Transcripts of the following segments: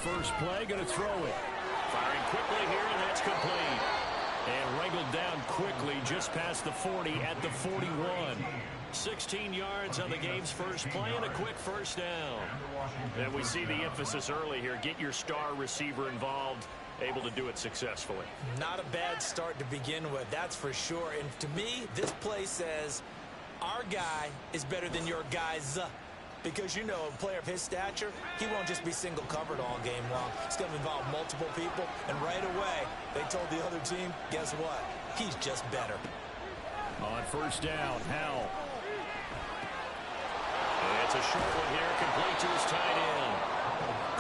first play, going to throw it. Firing quickly here, and that's complete. And wrangled down quickly just past the 40 at the 41. 16 yards on the game's first play and a quick first down. And we see the emphasis early here. Get your star receiver involved, able to do it successfully. Not a bad start to begin with, that's for sure. And to me, this play says our guy is better than your guys. Because, you know, a player of his stature, he won't just be single covered all game long. It's going to involve multiple people. And right away, they told the other team, guess what? He's just better. On first down, Howell. It's a short one here, complete to his tight end.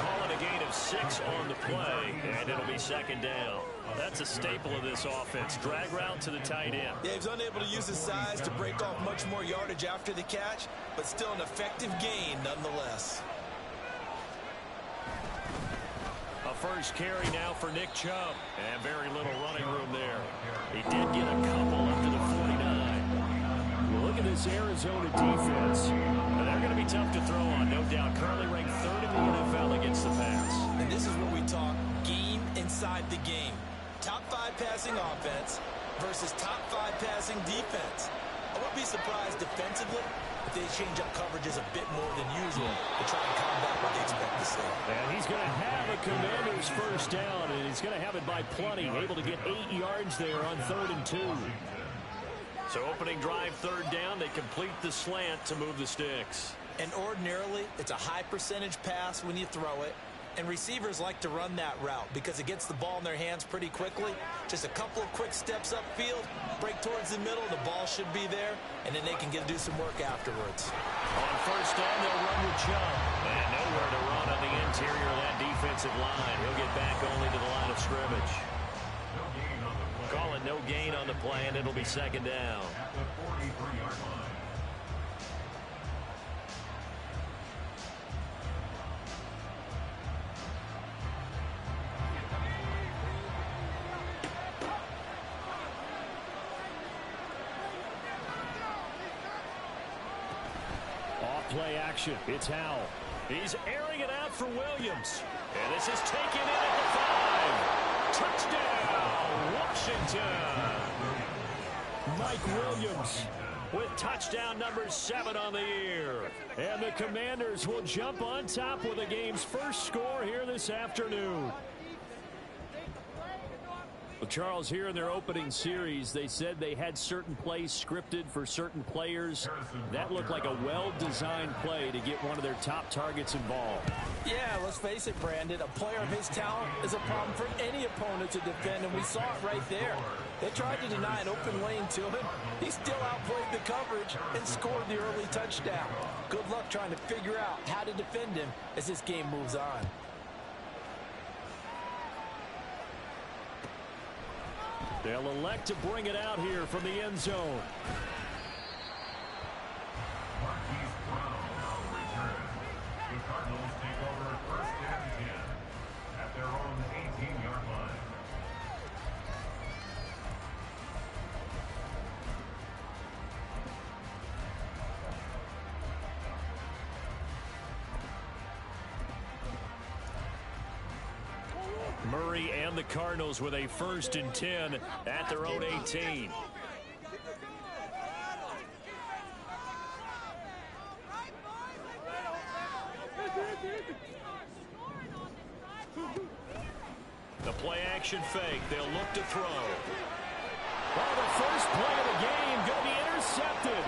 Call it a gain of 6 on the play, and it'll be second down. That's a staple of this offense. Drag route to the tight end. Yeah, he's unable to use his size to break off much more yardage after the catch, but still an effective gain nonetheless. A first carry now for Nick Chubb. And very little running room there. He did get a couple up to the 49. Look at this Arizona defense. And they're going to be tough to throw on, no doubt. Currently ranked 3rd in the NFL against the pass. And this is where we talk game inside the game. Top 5 passing offense versus top 5 passing defense. I wouldn't be surprised defensively if they change up coverages a bit more than usual to try and combat what they expect to see. And he's going to have a Commanders first down, and he's going to have it by plenty. Able to get 8 yards there on 3rd and 2. So opening drive, 3rd down, they complete the slant to move the sticks. And ordinarily, it's a high percentage pass when you throw it. And receivers like to run that route because it gets the ball in their hands pretty quickly. Just a couple of quick steps upfield, break towards the middle, the ball should be there, and then they can do some work afterwards. On first down, they'll run with Chubb. And nowhere to run on the interior of that defensive line. He'll get back only to the line of scrimmage. Call it no gain on the play, and it'll be second down. Play action. It's Howell. He's airing it out for Williams. And this is taken in at the 5. Touchdown, Washington. Mike Williams with touchdown number 7 on the year. And the Commanders will jump on top with the game's first score here this afternoon. Well, Charles, here in their opening series, they said they had certain plays scripted for certain players. That looked like a well-designed play to get one of their top targets involved. Yeah, let's face it, Brandon. A player of his talent is a problem for any opponent to defend, and we saw it right there. They tried to deny an open lane to him. He still outplayed the coverage and scored the early touchdown. Good luck trying to figure out how to defend him as this game moves on. They'll elect to bring it out here from the end zone. The Cardinals take over 1st and 10 at their own 18-yard line. Murray and the Cardinals with a 1st and 10 at their own 18. The play action fake. They'll look to throw. Well, the first play of the game going to be intercepted.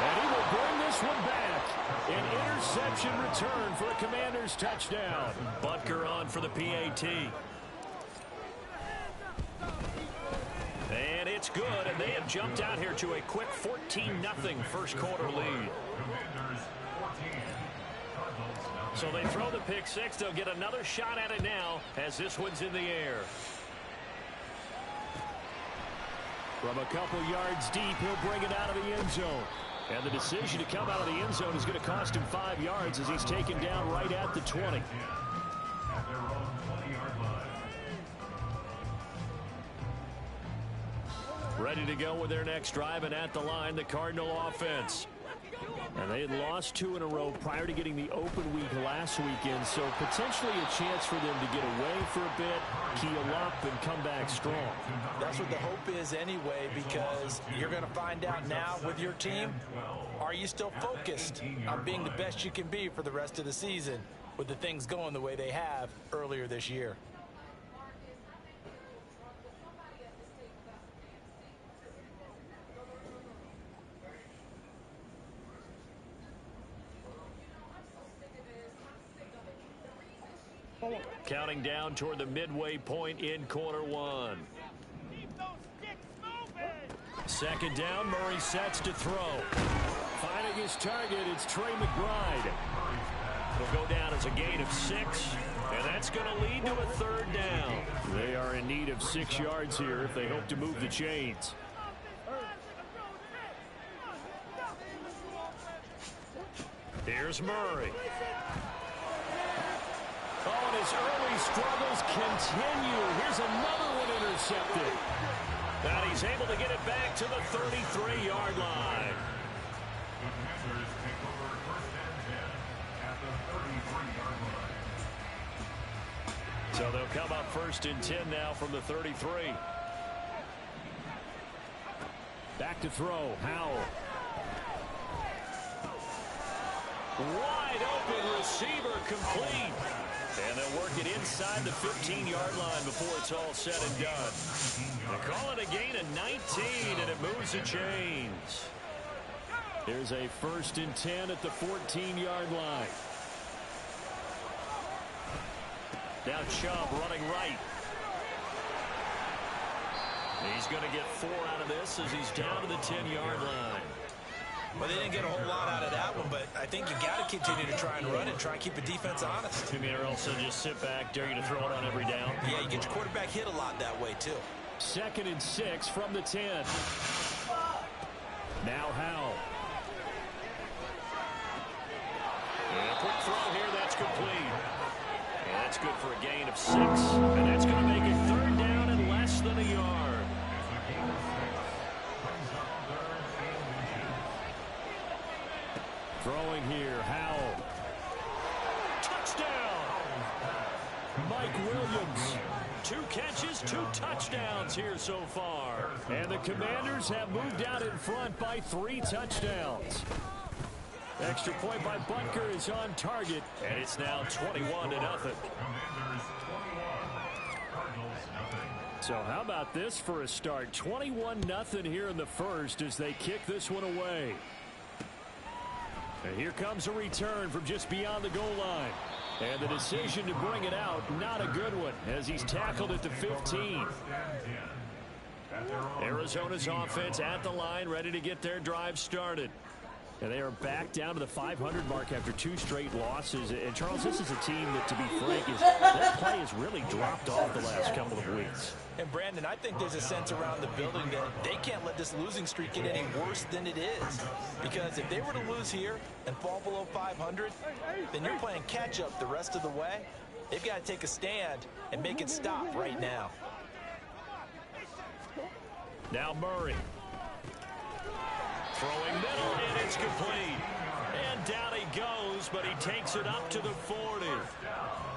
And he will bring this one back. An interception return for a Commanders touchdown. Butker on for the PAT. And it's good, and they have jumped out here to a quick 14-0 first quarter lead. So they throw the pick 6. They'll get another shot at it now as this one's in the air. From a couple yards deep, he'll bring it out of the end zone. And the decision to come out of the end zone is going to cost him 5 yards as he's taken down right at the 20. Ready to go with their next drive, and at the line, the Cardinal offense. And they had lost 2 in a row prior to getting the open week last weekend, so potentially a chance for them to get away for a bit, keel up, and come back strong. That's what the hope is anyway, because you're going to find out now with your team, are you still focused on being the best you can be for the rest of the season with the things going the way they have earlier this year? Counting down toward the midway point in quarter one. Second down, Murray sets to throw. Finding his target, it's Trey McBride. It'll go down as a gain of 6, and that's going to lead to a third down. They are in need of 6 yards here if they hope to move the chains. Here's Murray. Oh, and his early struggles continue. Here's another one intercepted. And he's able to get it back to the 33-yard line. The Commanders take over first and 10 at the 33-yard line. So they'll come up first and 10 now from the 33. Back to throw, Howell. Wide open receiver complete. And they'll work it inside the 15-yard line before it's all said and done. They call it a gain of 19, and it moves the chains. There's a first and 10 at the 14-yard line. Now Chubb running right. He's going to get 4 out of this as he's down to the 10-yard line. Well, they didn't get a whole lot out of that one, but I think you got to continue to try and run it, try and keep the defense honest. You mean, or also just sit back, dare you to throw it on every down? Yeah, you get your quarterback hit a lot that way, too. Second and 6 from the 10. Now Howell. And a quick throw here, that's complete. And that's good for a gain of 6. And that's going to make it third down and less than a yard. Throwing here, Howell. Touchdown! Mike Williams. 2 catches, 2 touchdowns here so far. And the Commanders have moved out in front by 3 touchdowns. Extra point by Butker is on target. And it's now 21-0. Commanders 21, Cardinals nothing. So how about this for a start? 21-0 here in the first as they kick this one away. And here comes a return from just beyond the goal line. And the decision to bring it out, not a good one, as he's tackled at the 15. Arizona's offense at the line, ready to get their drive started. And they are back down to the 500 mark after 2 straight losses. And, Charles, this is a team that, to be frank, that play has really dropped off the last couple of weeks. And, Brandon, I think there's a sense around the building that they can't let this losing streak get any worse than it is. Because if they were to lose here and fall below 500, then you're playing catch-up the rest of the way. They've got to take a stand and make it stop right now. Now Murray. Throwing middle, and it's complete. And down he goes, but he takes it up to the 40.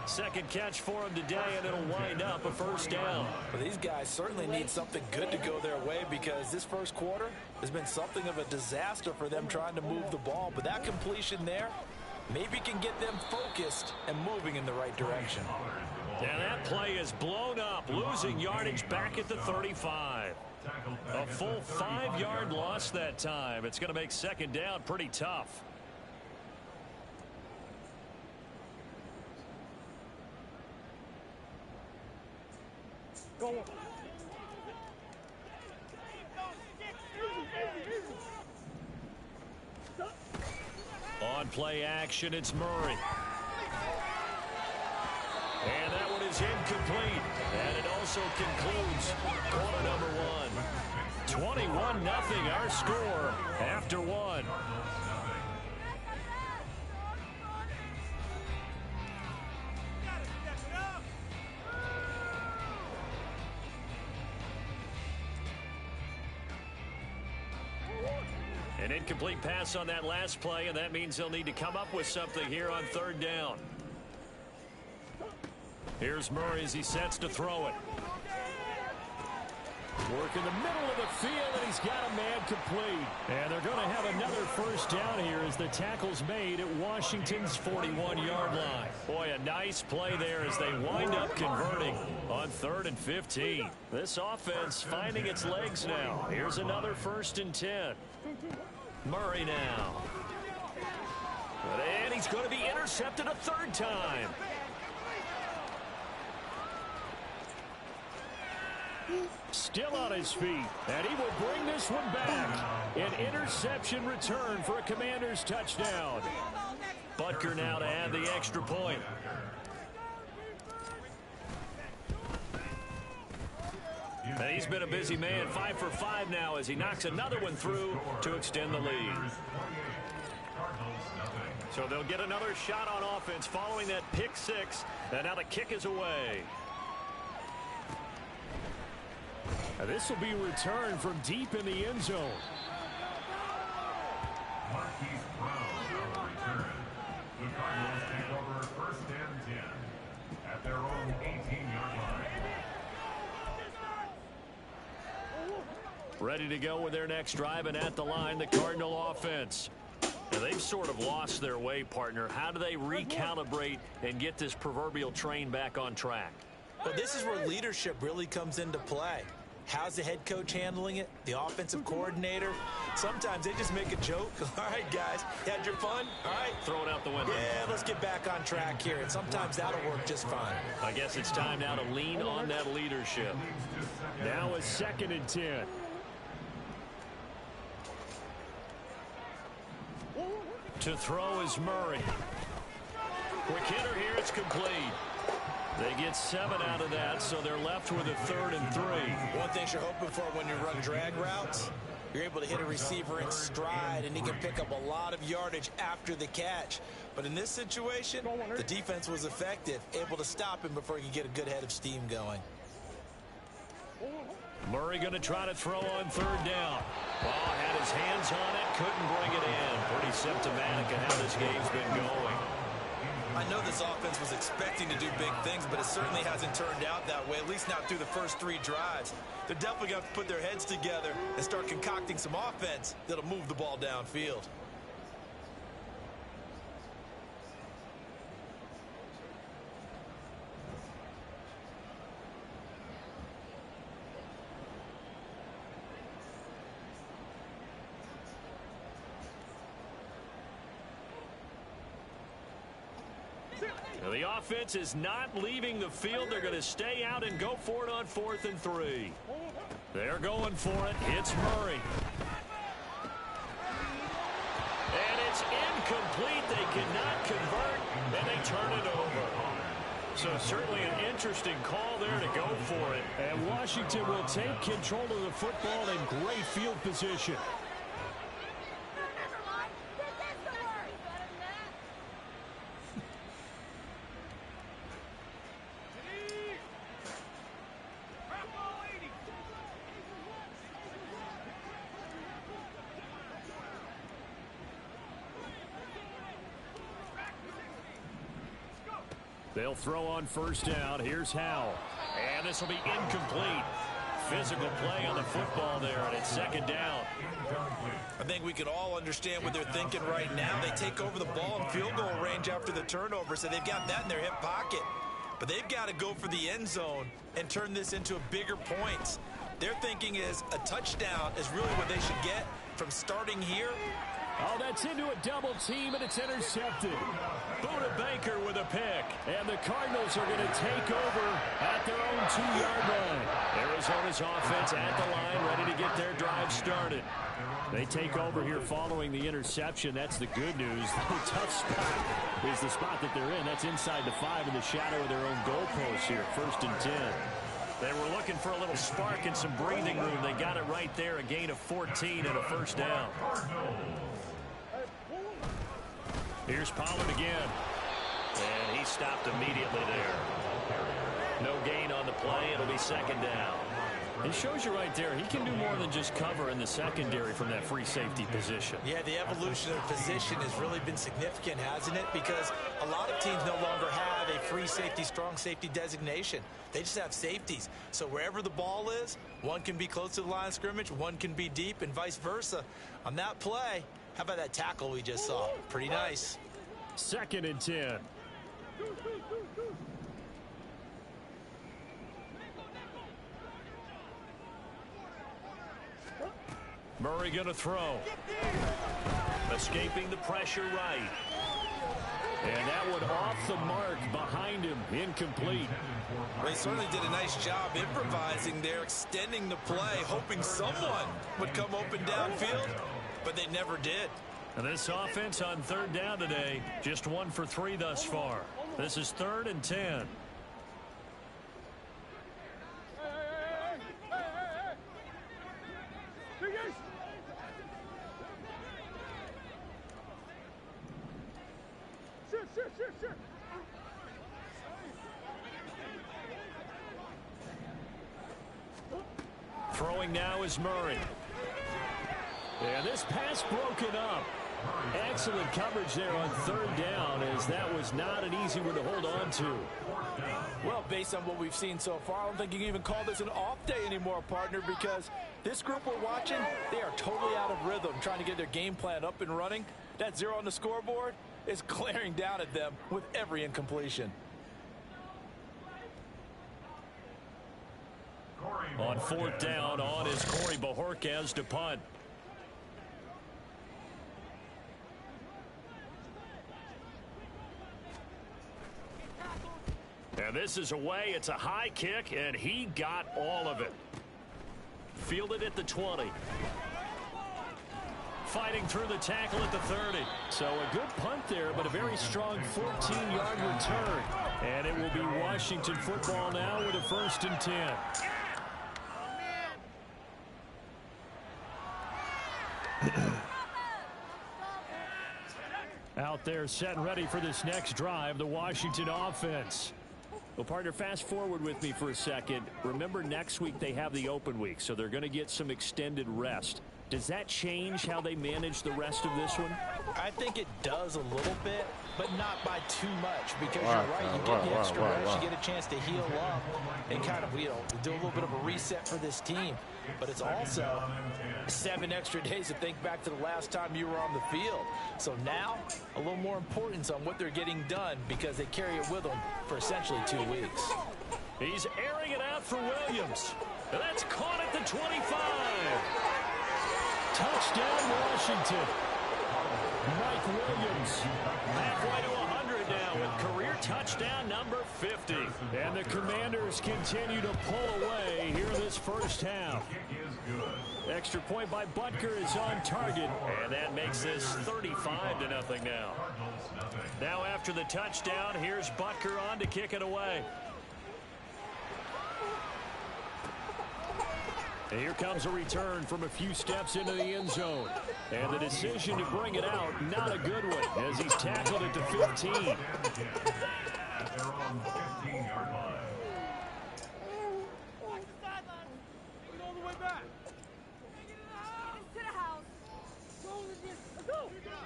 Second catch for him today, and it'll wind up a first down. Well, these guys certainly need something good to go their way because this first quarter has been something of a disaster for them trying to move the ball. But that completion there maybe can get them focused and moving in the right direction. And that play is blown up, losing yardage back at the 35. A full 5-yard loss that time. It's going to make second down pretty tough. On play action, it's Murray. And that one is incomplete. And it also concludes quarter number 1. 21-0 our score after 1. An incomplete pass on that last play, and that means they'll need to come up with something here on third down. Here's Murray as he sets to throw it. Work in the middle of the field, and he's got a man complete. And they're going to have another first down here as the tackle's made at Washington's 41-yard line. Boy, a nice play there as they wind up converting on 3rd and 15. This offense finding its legs now. Here's another 1st and 10. Murray now. And he's going to be intercepted a 3rd time. Still on his feet, and he will bring this one back. An interception return for a Commanders touchdown. Butker now to add the extra point. And he's been a busy man, 5 for 5 now as he knocks another one through to extend the lead. So they'll get another shot on offense following that pick 6, and now the kick is away. Now this will be returned from deep in the end zone. Marquise Brown on return. The Cardinals take over 1st and 10 at their own 18-yard line. Ready to go with their next drive, and at the line, the Cardinal offense. Now, they've sort of lost their way, partner. How do they recalibrate and get this proverbial train back on track? Well, this is where leadership really comes into play. How's the head coach handling it? The offensive coordinator? Sometimes they just make a joke. All right, guys, you had your fun? All right. Throw it out the window. Yeah, let's get back on track here, and sometimes that'll work just fine. I guess it's time now to lean on that leadership. Now a 2nd and 10. To throw is Murray. Quick hitter here, it's complete. They get 7 out of that, so they're left with a 3rd and 3. One thing you're hoping for when you run drag routes, you're able to hit a receiver in stride, and he can pick up a lot of yardage after the catch. But in this situation, the defense was effective, able to stop him before he could get a good head of steam going. Murray going to try to throw on 3rd down. Oh, had his hands on it, couldn't bring it in. Pretty symptomatic of how this game's been going. I know this offense was expecting to do big things, but it certainly hasn't turned out that way, at least not through the first 3 drives. They're definitely going to have to put their heads together and start concocting some offense that'll move the ball downfield. The offense is not leaving the field. They're going to stay out and go for it on 4th and 3. They're going for it. It's Murray. And it's incomplete. They cannot convert, and they turn it over. So certainly an interesting call there to go for it. And Washington will take control of the football in great field position. They'll throw on 1st down. Here's Howell. And this will be incomplete. Physical play on the football there, and it's 2nd down. I think we can all understand what they're thinking right now. They take over the ball in field goal range after the turnover, so they've got that in their hip pocket. But they've got to go for the end zone and turn this into a bigger points. Their thinking is a touchdown is really what they should get from starting here. Oh, that's into a double team, and it's intercepted. Buda Baker with a pick. And the Cardinals are going to take over at their own 2-yard line. Arizona's offense at the line, ready to get their drive started. They take over here following the interception. That's the good news. The tough spot is the spot that they're in. That's inside the 5 in the shadow of their own goalpost here. 1st and 10. They were looking for a little spark and some breathing room. They got it right there, a gain of 14 and a 1st down. Here's Pollard again. And he stopped immediately there. No gain on the play. It'll be 2nd down. It shows you right there, he can do more than just cover in the secondary from that free safety position. Yeah, the evolution of position has really been significant, hasn't it? Because a lot of teams no longer have a free safety, strong safety designation. They just have safeties. So wherever the ball is, one can be close to the line of scrimmage, one can be deep, and vice versa. On that play, how about that tackle we just saw? Pretty nice. 2nd and 10. Murray going to throw. Escaping the pressure right. And that one off the mark behind him. Incomplete. Well, he certainly did a nice job improvising there, extending the play, hoping someone would come open downfield, but they never did. And this offense on 3rd down today, just 1 for 3 thus far. This is 3rd and 10. Throwing now is Murray. And this pass broken up. Excellent coverage there on 3rd down, as that was not an easy one to hold on to. Well, based on what we've seen so far, I don't think you can even call this an off day anymore, partner, because this group we're watching, they are totally out of rhythm, trying to get their game plan up and running. That 0 on the scoreboard is glaring down at them with every incompletion. On 4th down, on is Corey Bojorquez to punt. And this is away. It's a high kick, and he got all of it. Fielded at the 20. Fighting through the tackle at the 30. So a good punt there, but a very strong 14-yard return. And it will be Washington football now with a 1st and 10. Out there set and ready for this next drive, the Washington offense. Well, partner, fast forward with me for a second. Remember, next week they have the open week, so they're going to get some extended rest. Does that change how they manage the rest of this one? I think it does a little bit, but not by too much, because you're right. You get the extra rest, you get a chance to heal up and kind of, do a little bit of a reset for this team. But it's also 7 extra days to think back to the last time you were on the field. So now, a little more importance on what they're getting done, because they carry it with them for essentially 2 weeks. He's airing it out for Williams. That's caught at the 25. Touchdown, Washington. Mike Williams. Halfway to 100 now with career touchdown number 50. And the Commanders continue to pull away here this first half. Extra point by Butker is on target. And that makes this 35-0 now. Now after the touchdown, here's Butker on to kick it away. And here comes a return from a few steps into the end zone. And the decision to bring it out, not a good one, as he's tackled it to 15.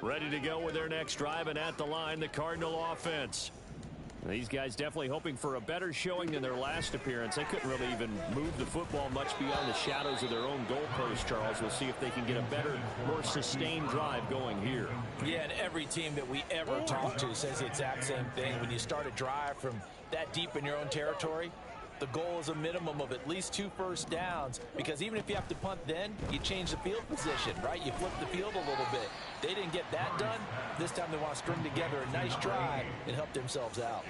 Ready to go with their next drive, and at the line, the Cardinal offense. These guys definitely hoping for a better showing than their last appearance. They couldn't really even move the football much beyond the shadows of their own goalpost, Charles. We'll see if they can get a better, more sustained drive going here. Yeah, and every team that we ever talk to says the exact same thing. When you start a drive from that deep in your own territory, the goal is a minimum of at least 2 first downs, because even if you have to punt then, you change the field position, right? You flip the field a little bit. They didn't get that done. This time they want to string together a nice drive and help themselves out.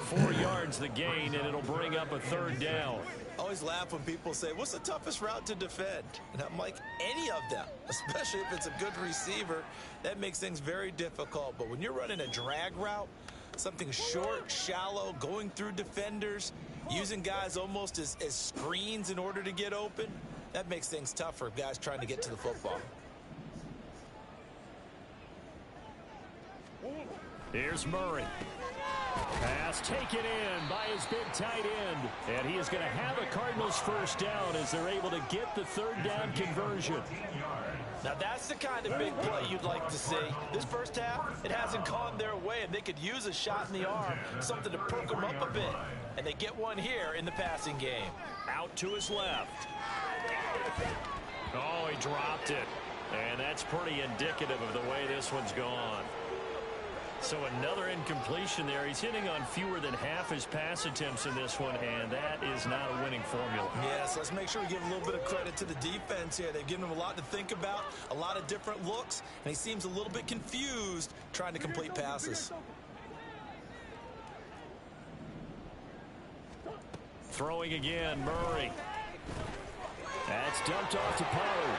4 yards the gain, and it'll bring up a 3rd down. I always laugh when people say, what's the toughest route to defend? And I'm like, any of them, especially if it's a good receiver. That makes things very difficult. But when you're running a drag route, something short, shallow, going through defenders, using guys almost as screens in order to get open, that makes things tough for guys trying to get to the football. Here's Murray. Pass taken in by his big tight end. And he is going to have a Cardinals first down as they're able to get the third down conversion. Now that's the kind of big play you'd like to see. This first half, it hasn't gone their way, and they could use a shot in the arm, something to perk them up a bit. And they get one here in the passing game. Out to his left. Oh, he dropped it. And that's pretty indicative of the way this one's gone. So another incompletion there. He's hitting on fewer than half his pass attempts in this one, and that is not a winning formula. Yes, let's make sure we give a little bit of credit to the defense here. They've given him a lot to think about, a lot of different looks, and he seems a little bit confused trying to complete passes. Throwing again, Murray. That's dumped off to Poe.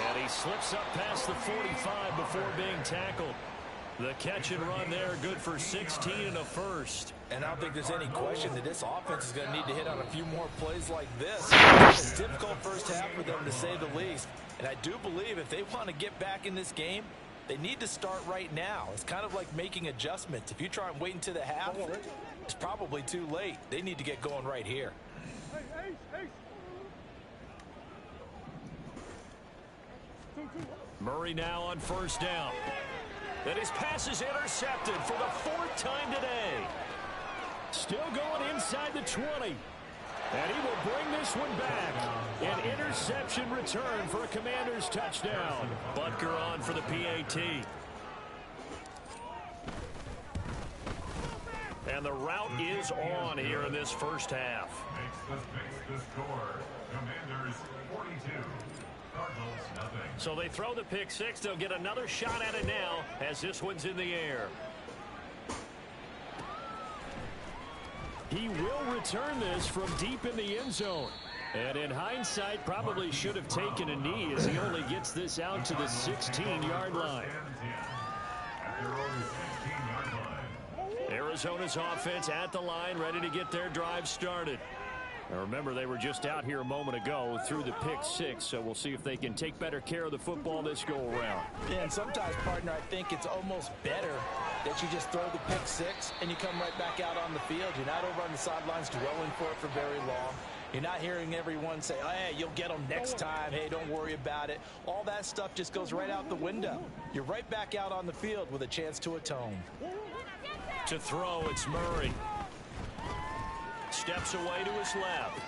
And he slips up past the 45 before being tackled. The catch and run there, good for 16 and a first. And I don't think there's any question that this offense is going to need to hit on a few more plays like this. It's a difficult first half for them, to say the least. And I do believe if they want to get back in this game, they need to start right now. It's kind of like making adjustments. If you try and wait until the half, it's probably too late. They need to get going right here. Murray now on first down. And his pass is intercepted for the fourth time today. Still going inside the 20. And he will bring this one back. An interception return for a Commanders touchdown. Butker on for the PAT. And the route is on here in this first half. Makes the score. Commanders 42. Cardinals nothing. So they throw the pick six. They'll get another shot at it now as this one's in the air. He will return this from deep in the end zone. And in hindsight, probably should have taken a knee as he only gets this out to the 16-yard line. Arizona's offense at the line, ready to get their drive started. Now remember, they were just out here a moment ago through the pick six, so we'll see if they can take better care of the football this go-around. Yeah, and sometimes, partner, I think it's almost better that you just throw the pick six and you come right back out on the field. You're not over on the sidelines dwelling for it for very long. You're not hearing everyone say, oh, hey, you'll get them next time. Hey, don't worry about it. All that stuff just goes right out the window. You're right back out on the field with a chance to atone. To throw, it's Murray. Steps away to his left.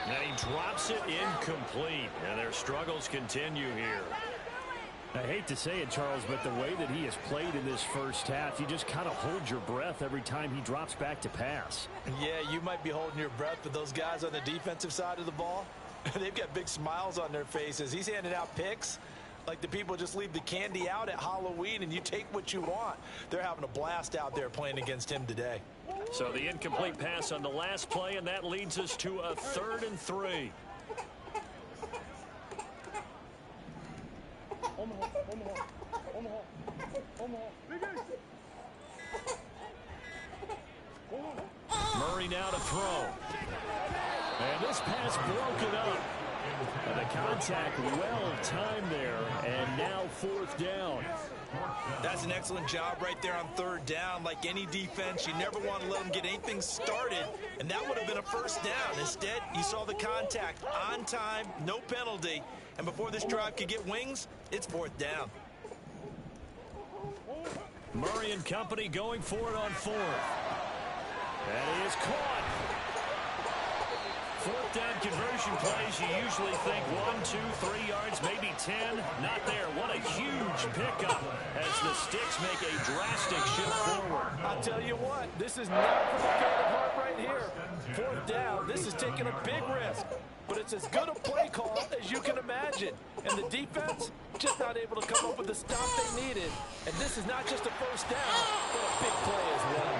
And he drops it incomplete. And their struggles continue here. I hate to say it, Charles, but the way that he has played in this first half, you just kind of hold your breath every time he drops back to pass. Yeah, you might be holding your breath, but those guys on the defensive side of the ball, they've got big smiles on their faces. He's handing out picks like the people just leave the candy out at Halloween and you take what you want. They're having a blast out there playing against him today. So the incomplete pass on the last play, and that leads us to a 3rd and 3. Murray now to throw. And this pass broken up. And the contact well timed there, and now 4th down. That's an excellent job right there on 3rd down. Like any defense, you never want to let them get anything started, and that would have been a first down. Instead, you saw the contact on time, no penalty, and before this drive could get wings, it's 4th down. Murray and company going for it on 4th. And he is caught. 4th down conversion plays, you usually think 1, 2, 3 yards, maybe 10. Not there. What a huge pickup as the Sticks make a drastic shift forward. I'll tell you what, this is not for the faint of heart right here. 4th down, this is taking a big risk. But it's as good a play call as you can imagine. And the defense just not able to come up with the stop they needed. And this is not just a first down, but a big play as well.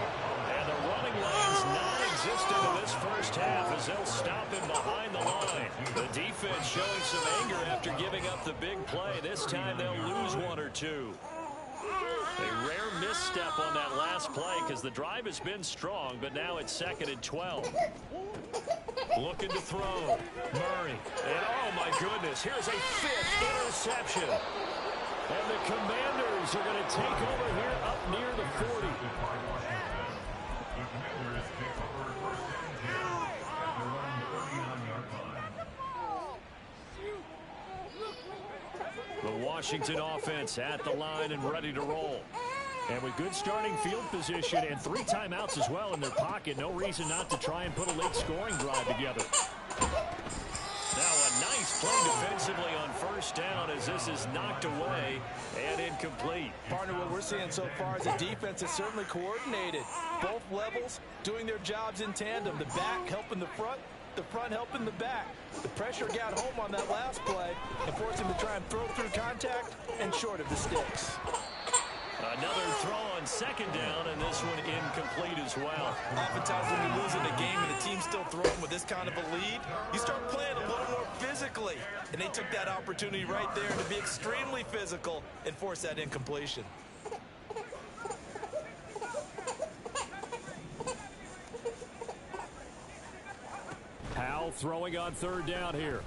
And the running lane's non-existent in this first half as they'll stop him behind the line. The defense showing some anger after giving up the big play. This time they'll lose 1 or 2. A rare misstep on that last play because the drive has been strong, but now it's 2nd and 12. Looking to throw. Murray. And oh my goodness, here's a 5th interception. And the Commanders are going to take over here up near the 40. Washington offense at the line and ready to roll. And with good starting field position and 3 timeouts as well in their pocket, no reason not to try and put a late scoring drive together. Now a nice play defensively on first down as this is knocked away and incomplete. Partner, what we're seeing so far is the defense is certainly coordinated. Both levels doing their jobs in tandem. The back helping the front helping the back. The pressure got home on that last play and forced him to try and throw through contact and short of the sticks. Another throw on second down, and this one incomplete as well. Oftentimes when you're losing a game and the team's still throwing with this kind of a lead, you start playing a little more physically. And they took that opportunity right there to be extremely physical and force that incompletion. Powell throwing on third down here.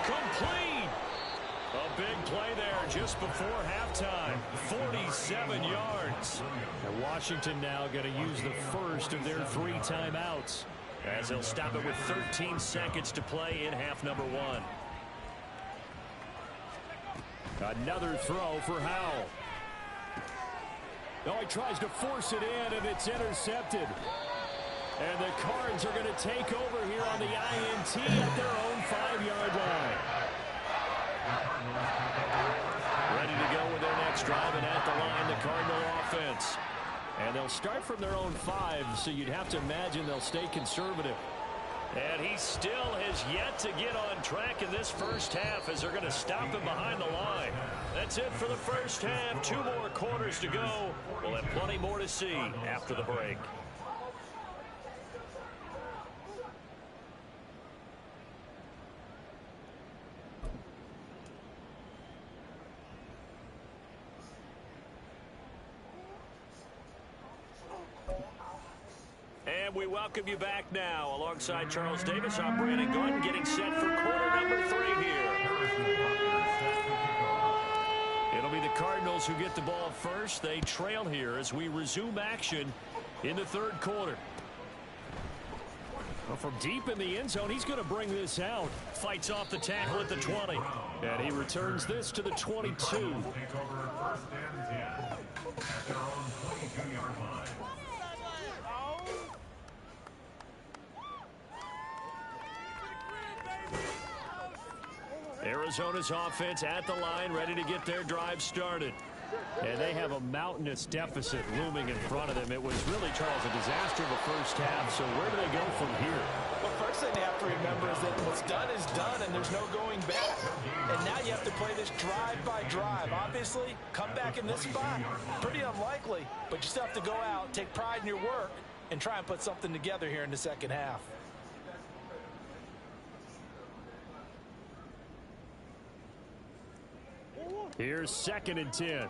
Complete. A big play there just before halftime. 47 yards. And Washington now going to use the first of their 3 timeouts, as they'll stop it with 13 seconds to play in half number 1. Another throw for Howell. Oh, he tries to force it in, and it's intercepted. And the Cards are going to take over here on the INT at their own 5-yard line. Ready to go with their next drive, and at the line, the Cardinal offense. And they'll start from their own 5, so you'd have to imagine they'll stay conservative. And he still has yet to get on track in this first half as they're going to stop him behind the line. That's it for the first half. 2 more quarters to go. We'll have plenty more to see after the break. And we welcome you back now. Alongside Charles Davis, I'm Brandon Gordon, getting set for quarter number 3 here. It'll be the Cardinals who get the ball first. They trail here as we resume action in the 3rd quarter. Well, from deep in the end zone, he's going to bring this out. Fights off the tackle at the 20. And he returns this to the 22. Take over 1st and 10 at their own 22-yard line. Arizona's offense at the line, ready to get their drive started. And they have a mountainous deficit looming in front of them. It was really, Charles, a disaster of the first half. So where do they go from here? Well, first thing they have to remember is that what's done is done, and there's no going back. And now you have to play this drive by drive. Obviously, come back in this spot, pretty unlikely, but you still have to go out, take pride in your work, and try and put something together here in the second half. Here's 2nd and 10.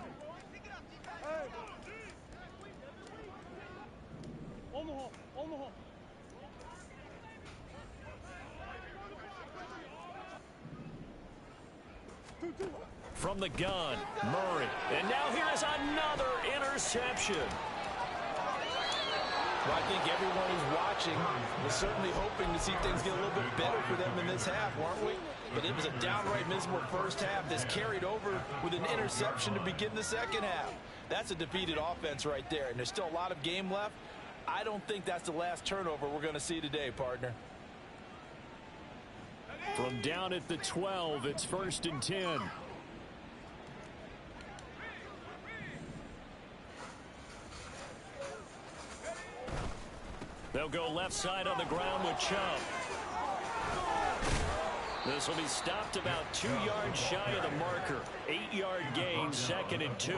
From the gun, Murray. And now here is another interception. Well, I think everyone who's watching was certainly hoping to see things get a little bit better for them in this half, weren't we? But it was a downright miserable first half that's carried over with an interception to begin the second half. That's a defeated offense right there, and there's still a lot of game left. I don't think that's the last turnover we're going to see today, partner. From down at the 12, it's 1st and 10. They'll go left side on the ground with Chubb. This will be stopped about 2 yards shy of the marker. 8-yard gain, 2nd and 2.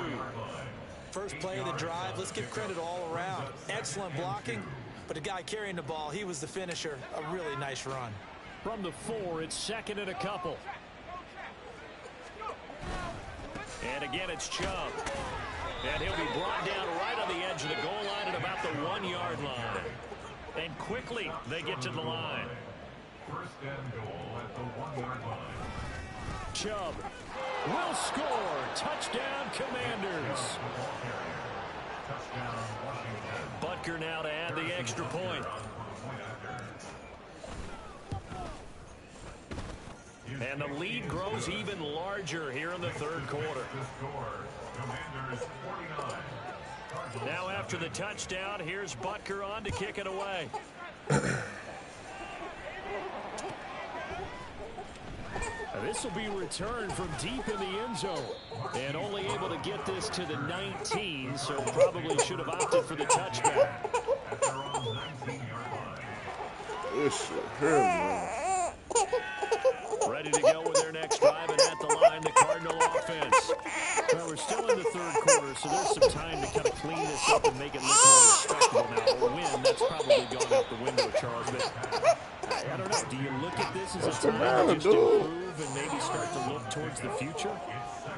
First play of the drive, let's give credit all around. Excellent blocking, but the guy carrying the ball, he was the finisher. A really nice run. From the 4, it's 2nd and a couple. And again, it's Chubb. And he'll be brought down right on the edge of the goal line at about the 1-yard line. And quickly, they get to the line. 1st and goal at the 1-yard line. Chubb will score. Touchdown, Commanders. Touchdown, Washington. Butker now to add the extra point. And the lead grows even larger here in the third quarter. Now after the touchdown, here's Butker on to kick it away. This will be returned from deep in the end zone. And only able to get this to the 19, so probably should have opted for the touchback. This shit hurt, man. Ready to go with their next drive, and at the line, the Cardinal offense. Well, we're still in the third quarter, so there's some time to kind of clean this up and make it look more respectable now. A win, that's probably gone out the window, Charles. But I don't know. Do you look at this as a time to just improve and maybe start to look towards the future?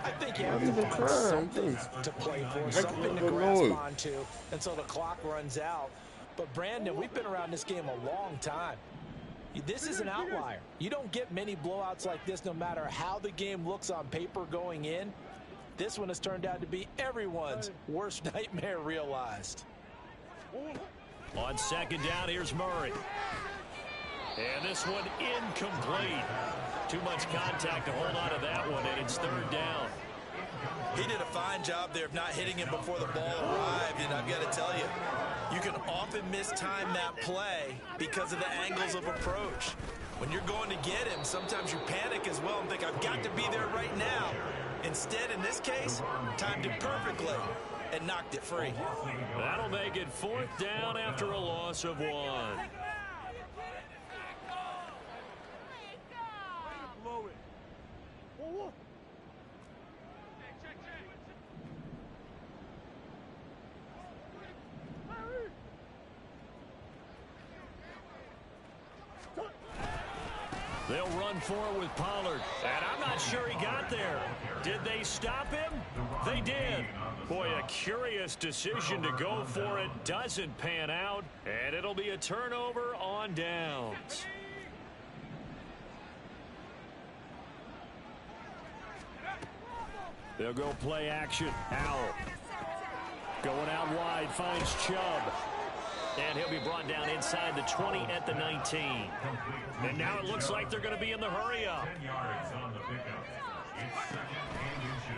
I think you have to find something to play for, something to grasp onto until the clock runs out. But, Brandon, we've been around this game a long time. This is an outlier. You don't get many blowouts like this no matter how the game looks on paper going in. This one has turned out to be everyone's worst nightmare realized. On second down, here's Murray. And this one incomplete. Too much contact to hold on to that one, and it's third down. He did a fine job there of not hitting him before the ball arrived, and I've got to tell you, you can often mistime that play because of the angles of approach. When you're going to get him, sometimes you panic as well and think, I've got to be there right now. Instead, in this case, timed it perfectly and knocked it free. That'll make it fourth down after a loss of 1. They'll run for it with Pollard. And I'm not sure he got there. Did they stop him? They did. Boy, a curious decision to go for it. Doesn't pan out. And it'll be a turnover on downs. They'll go play action. Howell. Going out wide, finds Chubb. And he'll be brought down inside the 20 at the 19. And now it looks like they're going to be in the hurry-up.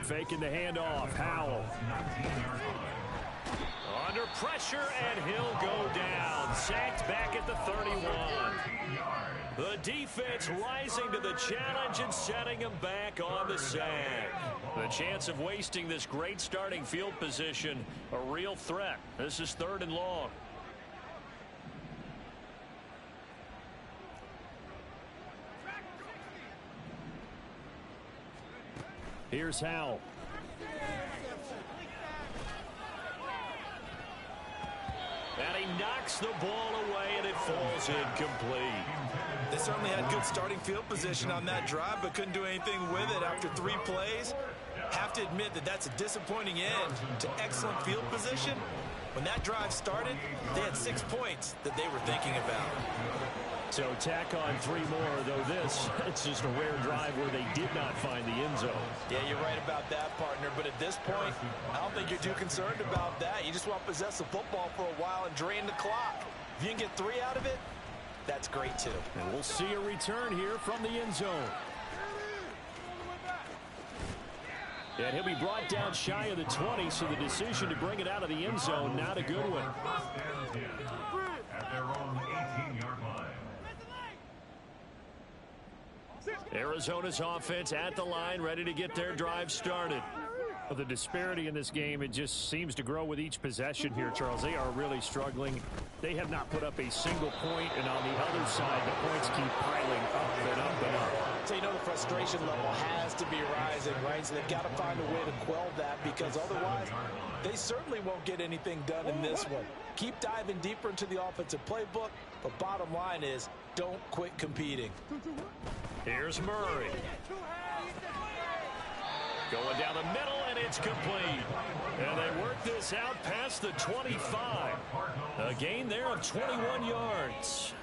Faking the handoff. Howell. Under pressure, and he'll go down. Sacked back at the 31. The defense rising to the challenge and setting him back on the sack. The chance of wasting this great starting field position, a real threat. This is 3rd and long. Here's Howell. And he knocks the ball away, and it falls incomplete. They certainly had good starting field position on that drive, but couldn't do anything with it after 3 plays. Have to admit that that's a disappointing end to excellent field position. When that drive started, they had 6 points that they were thinking about. So tack on 3 more, though it's just a rare drive where they did not find the end zone. Yeah, you're right about that, partner. But at this point, I don't think you're too concerned about that. You just want to possess the football for a while and drain the clock. If you can get 3 out of it, that's great, too. And we'll see a return here from the end zone. And he'll be brought down shy of the 20, so the decision to bring it out of the end zone, not a good one. At their own 18-yard line. Arizona's offense at the line, ready to get their drive started. Well, the disparity in this game, it just seems to grow with each possession here, Charles. They are really struggling. They have not put up a single point, and on the other side, the points keep piling up and up and up. So you know the frustration level has to be rising, right? So they've got to find a way to quell that, because otherwise they certainly won't get anything done in this one. Keep diving deeper into the offensive playbook, but bottom line is don't quit competing. Here's Murray. Going down the middle, and it's complete. And they work this out past the 25. A gain there of 21 yards.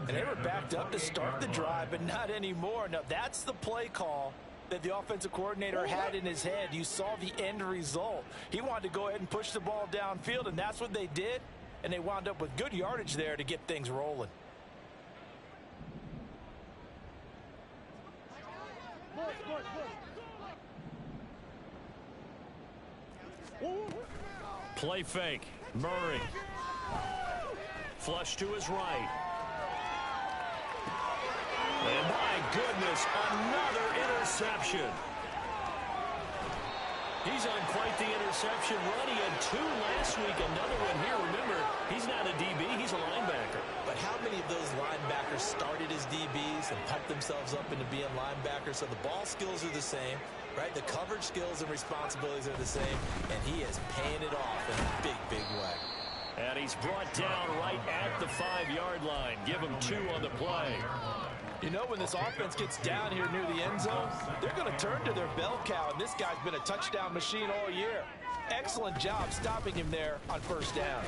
And they were backed up to start the drive, but not anymore. Now, that's the play call that the offensive coordinator had in his head. You saw the end result. He wanted to go ahead and push the ball downfield, and that's what they did. And they wound up with good yardage there to get things rolling. Play fake. Murray. Flush to his right. And my goodness, another interception. He's on quite the interception run. He had 2 last week, another one here. Remember, he's not a DB, he's a linebacker. But how many of those linebackers started as DBs and pumped themselves up into being linebackers? So the ball skills are the same, right? The coverage skills and responsibilities are the same, and he is paying it off in a big, big way. And he's brought down right at the 5-yard line. Give him 2 on the play. You know, when this offense gets down here near the end zone, they're going to turn to their bell cow, and this guy's been a touchdown machine all year. Excellent job stopping him there on first down.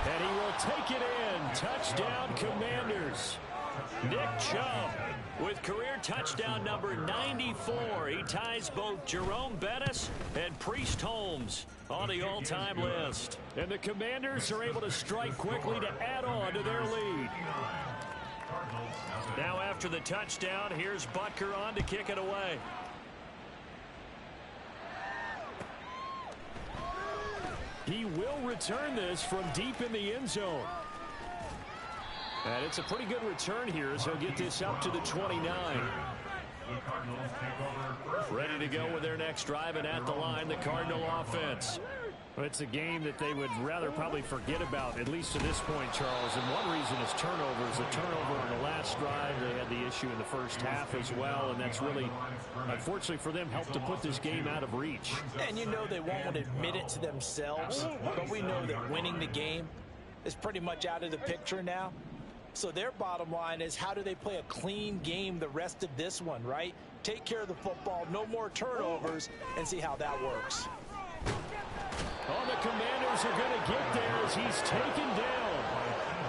And he will take it in. Touchdown, Commanders. Nick Chubb with career touchdown number 94. He ties both Jerome Bettis and Priest Holmes on the all-time list. And the Commanders are able to strike quickly to add on to their lead. Now after the touchdown, here's Butker on to kick it away. He will return this from deep in the end zone. And it's a pretty good return here as he'll get this up to the 29. Ready to go with their next drive, and at the line, the Cardinal offense. Well, it's a game that they would rather probably forget about, at least to this point, Charles. And one reason is turnovers. A turnover on the last drive. They had the issue in the first half as well, and that's really, unfortunately for them, helped to put this game out of reach. And you know they won't admit it to themselves, but we know that winning the game is pretty much out of the picture now. So their bottom line is, how do they play a clean game the rest of this one, right? Take care of the football, no more turnovers, and see how that works. Oh, the Commanders are going to get there as he's taken down.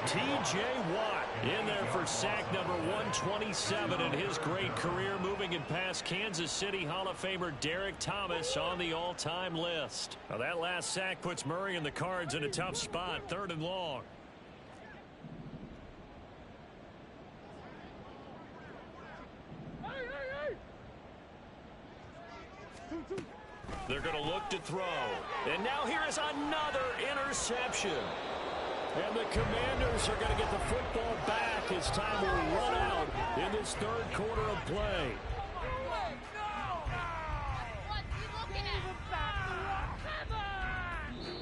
T.J. Watt in there for sack number 127 in his great career, moving it past Kansas City Hall of Famer Derek Thomas on the all-time list. Now that last sack puts Murray and the Cards in a tough spot, 3rd and long. They're going to look to throw. And now here is another interception. And the Commanders are going to get the football back as time will run out in this 3rd quarter of play.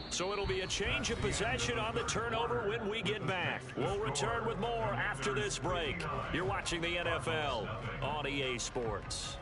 So it'll be a change of possession on the turnover when we get back. We'll return with more after this break. You're watching the NFL on EA Sports.